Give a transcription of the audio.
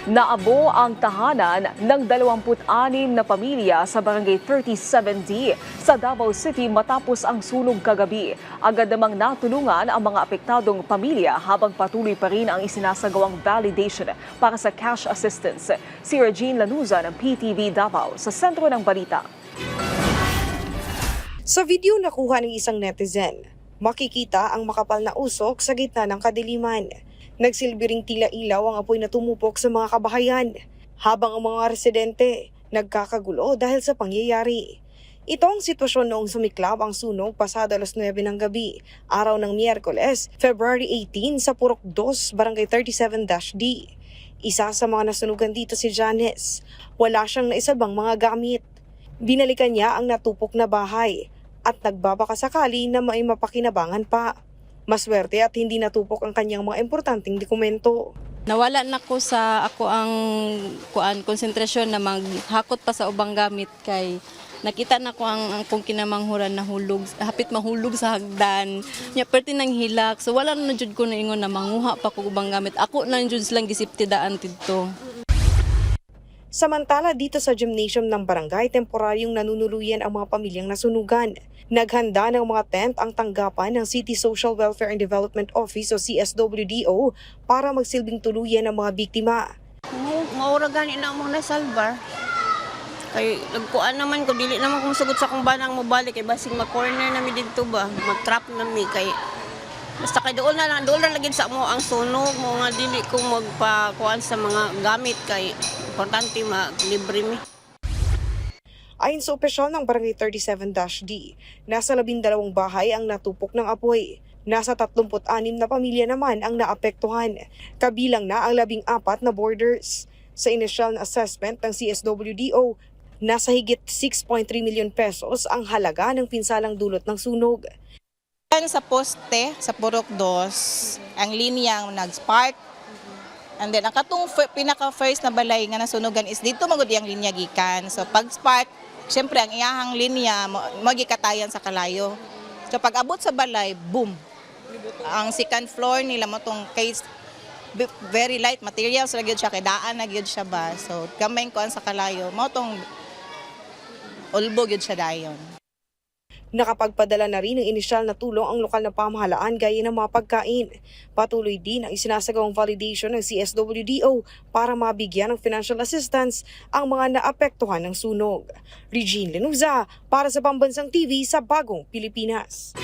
Naabo ang tahanan ng 26 na pamilya sa Barangay 37D sa Davao City matapos ang sunog kagabi. Agad namang natulungan ang mga apektadong pamilya habang patuloy pa rin ang isinasagawang validation para sa cash assistance. Si Regine Lanuza ng PTV Davao sa sentro ng balita. Sa video nakuha ng isang netizen, makikita ang makapal na usok sa gitna ng kadiliman. Nagsilbi ring tila ilaw ang apoy na tumupok sa mga kabahayan, habang ang mga residente nagkakagulo dahil sa pangyayari. Ito ang sitwasyon noong sumiklab ang sunog pasado alas 9 ng gabi, araw ng Miyerkules, February 18 sa Purok 2, Barangay 37-D. Isa sa mga nasunugan dito si Janice. Wala siyang naisabang mga gamit. Binalikan niya ang natupok na bahay at nagbabaka sakali na may mapakinabangan pa. Maswerte at hindi natupok ang kanyang mga importanteng dokumento. Nawala na ko sa ako ang konsentrasyon na maghakot pa sa ubang gamit kay nakita na ko ang akong kinamanghuran na hulog, hapit mahulog sa hagdan. Nya perti nang hilak. So wala na jud ko naingon na manguha pa ko ubang gamit. Ako na jud silang gisiptidaan tidto. Samantala dito sa gymnasium ng barangay, temporaryong nanunuluyan ang mga pamilyang nasunugan. Naghanda ng mga tent ang tanggapan ng City Social Welfare and Development Office o CSWDO para magsilbing tuluyan ng mga biktima. Maura gani na mo na salbar. Kay nagkuan naman ko dili naman kung sugot sa kung banang mobalik kay basing ma-corner na mi didto ba, mag-trap na mi kay basta kay doon na lagi sa mo ang sunog mo nga dili ko magpakuan sa mga gamit kay importante ma-libre mi. Ayon sa opisyal ng Barangay 37-D, nasa 12 bahay ang natupok ng apoy. Nasa 36 na pamilya naman ang naapektuhan, kabilang na ang 14 na boarders. Sa initial na assessment ng CSWDO, nasa higit 6.3 million pesos ang halaga ng pinsalang dulot ng sunog. Sa poste, sa Purok 2, ang linyang nag-spark. And then, ang katong pinaka-first na balay nga nasunugan is dito magudi ang linya gikan. So, pag-spark, siyempre, ang iyahang linya, magikatayan sa kalayo. So, pag abot sa balay, boom! Ang second floor nila mo itong case, very light materials, nagyod siya, kay daan nagyod siya ba. So, gamay ko sa kalayo, mo itong ulbo yun siya dayon. Nakapagpadala na rin ng inisyal na tulong ang lokal na pamahalaan gaya ng mga pagkain. Patuloy din ang isinasagawang validation ng CSWDO para mabigyan ng financial assistance ang mga naapektuhan ng sunog. Regine Lanuza para sa Pambansang TV sa Bagong Pilipinas.